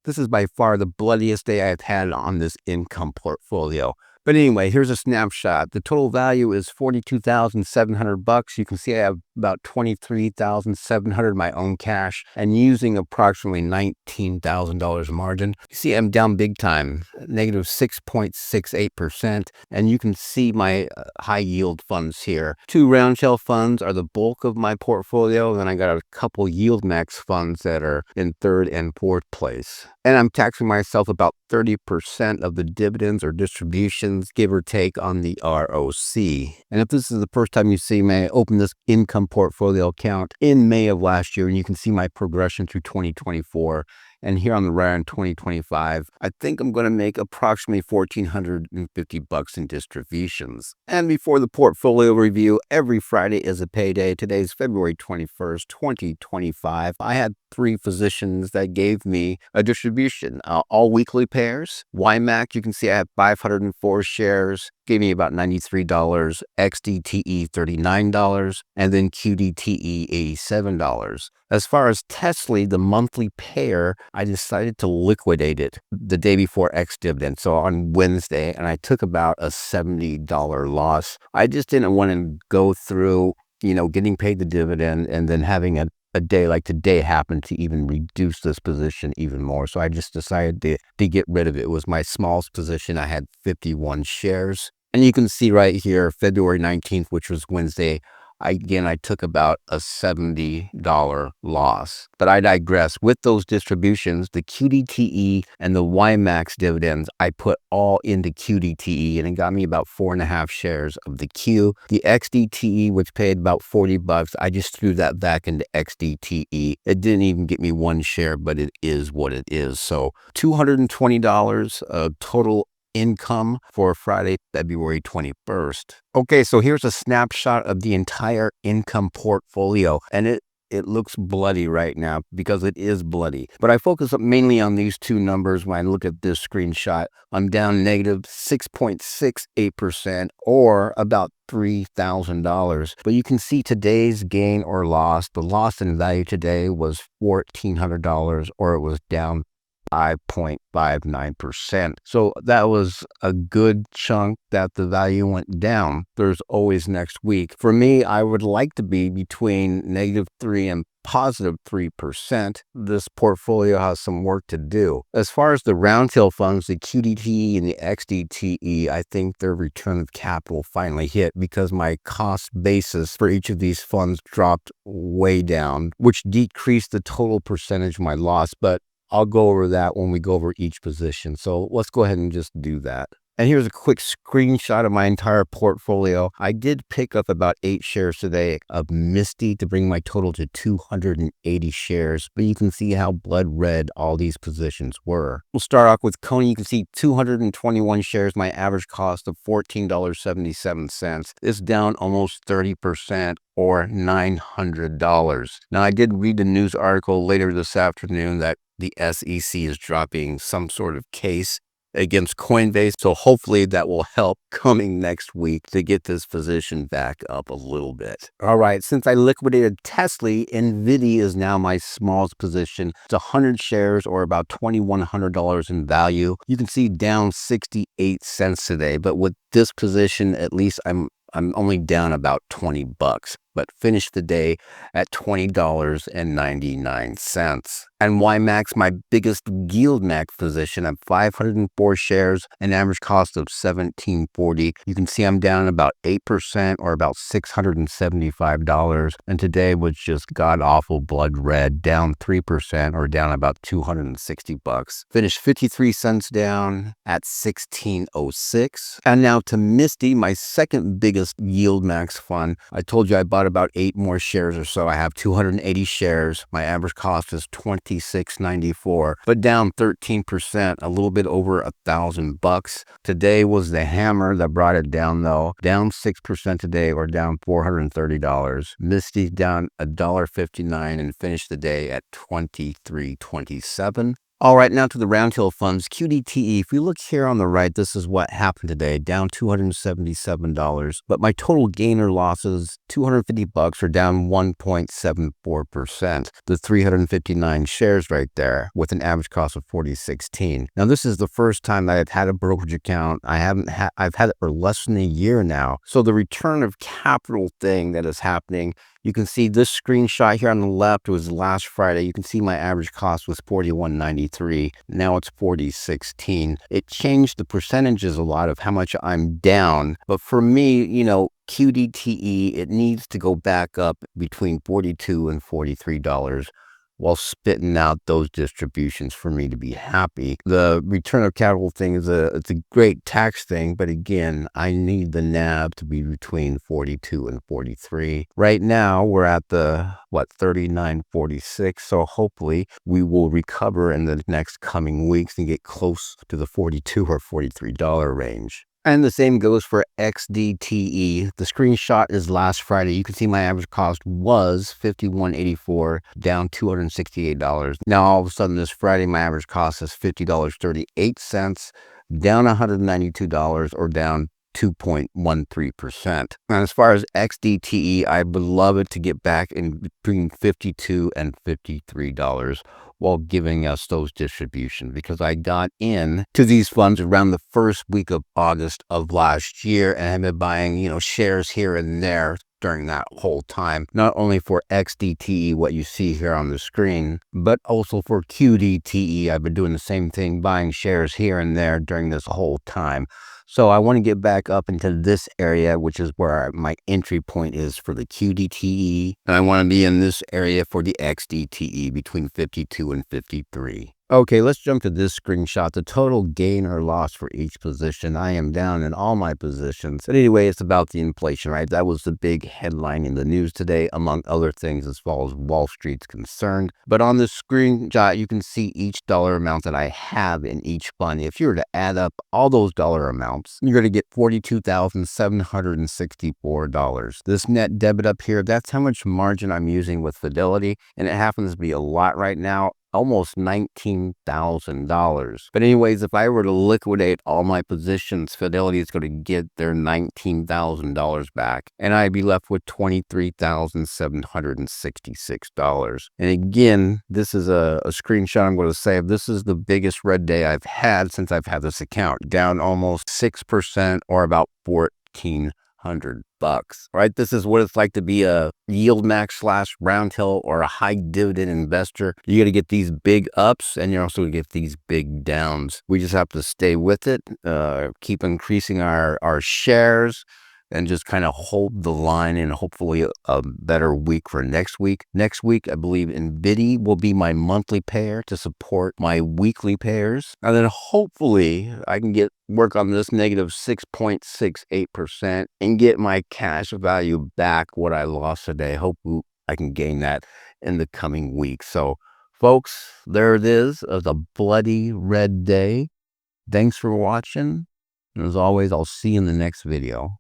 This is by far the bloodiest day I've had on this income portfolio. But anyway, here's a snapshot. The total value is $42,700. You can see I have about $23,700 my own cash and using approximately $19,000 margin. You see I'm down big time, negative 6.68%. And you can see my high yield funds here. 2 round shell funds are the bulk of my portfolio. Then I got a couple yield max funds that are in 3rd and 4th place. And I'm taxing myself about 30% of the dividends or distributions, give or take, on the ROC. And if this is the first time you see me, I opened this income portfolio account in May of last year, and you can see my progression through 2024. And here on the right in 2025, I think I'm going to make approximately $1,450 in distributions. And before the portfolio review, every Friday is a payday. Today is February 21st, 2025. I had 3 physicians that gave me a distribution, all weekly pairs. YMAC, you can see I have 504 shares, gave me about $93, XDTE $39, and then QDTE $87. As far as TSLY, the monthly pair, I decided to liquidate it the day before Dividend, so on Wednesday, and I took about a $70 loss. I just didn't want to go through, getting paid the dividend and then having a day like today happened to even reduce this position even more. So I just decided to get rid of it. It was my smallest position. I had 51 shares. And you can see right here, February 19th, which was Wednesday, I took about a $70 loss. But I digress. With those distributions, the QDTE and the YMAX dividends, I put all into QDTE, and it got me about 4.5 shares of the Q. The XDTE, which paid about $40, I just threw that back into XDTE. It didn't even get me 1 share, but it is what it is. So $220 of total income for Friday, February 21st. Okay, so here's a snapshot of the entire income portfolio, and it looks bloody right now because it is bloody. But I focus mainly on these 2 numbers when I look at this screenshot. I'm down negative 6.68% or about $3,000. But you can see today's gain or loss. The loss in value today was $1,400, or it was down 5.59%. So that was a good chunk that the value went down. There's always next week. For me, I would like to be between -3 and +3%. This portfolio has some work to do. As far as the round tail funds, the QDTE and the XDTE, I think their return of capital finally hit because my cost basis for each of these funds dropped way down, which decreased the total percentage of my loss. But I'll go over that when we go over each position. So let's go ahead and just do that. And here's a quick screenshot of my entire portfolio. I did pick up about 8 shares today of MSTY to bring my total to 280 shares. But you can see how blood red all these positions were. We'll start off with Coney. You can see 221 shares, my average cost of $14.77. It's down almost 30%. Or $900. Now, I did read the news article later this afternoon that the SEC is dropping some sort of case against Coinbase. So hopefully that will help coming next week to get this position back up a little bit. All right, since I liquidated TSLY, NVIDIA is now my smallest position. It's 100 shares or about $2,100 in value. You can see down 68 cents today, but with this position, at least I'm only down about $20, but finished the day at $20.99. And YMAX, my biggest yield max position, at 504 shares, an average cost of $17.40. You can see I'm down about 8% or about $675. And today was just god awful blood red, down 3% or down about $260. Finished 53 cents down at $16.06. And now to MSTY, my second biggest yield max fund. I told you I bought about 8 more shares or so. I have 280 shares. My average cost is $26.94, but down 13%, a little bit over $1,000. Today was the hammer that brought it down, though. Down 6% today, or down $430. MSTY down $1.59 and finished the day at $23.27. All right, now to the roundhill funds, QDTE. If we look here on the right, this is what happened today, down $277. But my total gain or losses, $250, are down 1.74%. The 359 shares right there with an average cost of $40.16. Now, this is the first time that I've had a brokerage account. I've had it for less than a year now. So the return of capital thing that is happening, you can see this screenshot here on the left was last Friday. You can see my average cost was $41.93. Now it's $40.16. It changed the percentages a lot of how much I'm down. But for me, QDTE, it needs to go back up between $42 and $43 while spitting out those distributions for me to be happy. The return of capital thing it's a great tax thing, but again, I need the NAV to be between 42 and 43. Right now, we're at the 39.46, so hopefully we will recover in the next coming weeks and get close to the $42 or $43 range. And the same goes for XDTE. The screenshot is last Friday. You can see my average cost was $51.84, down $268. Now, all of a sudden this Friday, my average cost is $50.38, down $192 or down 2.13%. And as far as XDTE, I would love it to get back in between $52 and $53 while giving us those distributions, because I got in to these funds around the first week of August of last year and have been buying, shares here and there during that whole time, not only for XDTE, what you see here on the screen, but also for QDTE. I've been doing the same thing, buying shares here and there during this whole time. So I want to get back up into this area, which is where my entry point is for the QDTE. And I want to be in this area for the XDTE between 52 and 53. Okay, let's jump to this screenshot. The total gain or loss for each position. I am down in all my positions. But anyway, it's about the inflation, right? That was the big headline in the news today, among other things, as far as Wall Street's concerned. But on the screenshot, you can see each dollar amount that I have in each fund. If you were to add up all those dollar amounts, you're going to get $42,764. This net debit up here, that's how much margin I'm using with Fidelity. And it happens to be a lot right now, almost $19,000. But anyways, if I were to liquidate all my positions, Fidelity is going to get their $19,000 back, and I'd be left with $23,766. And again, this is a screenshot I'm going to save. This is the biggest red day I've had since I've had this account, down almost 6% or about $1,400. Right? This is what it's like to be a yield max / roundhill or a high dividend investor. You got to get these big ups, and you're also going to get these big downs. We just have to stay with it, keep increasing our shares, and just kind of hold the line, and hopefully a better week for next week. Next week, I believe NVIDIA will be my monthly pair to support my weekly pairs. And then hopefully I can work on this negative 6.68% and get my cash value back, what I lost today. Hope I can gain that in the coming week. So folks, there it is. It was a bloody red day. Thanks for watching. And as always, I'll see you in the next video.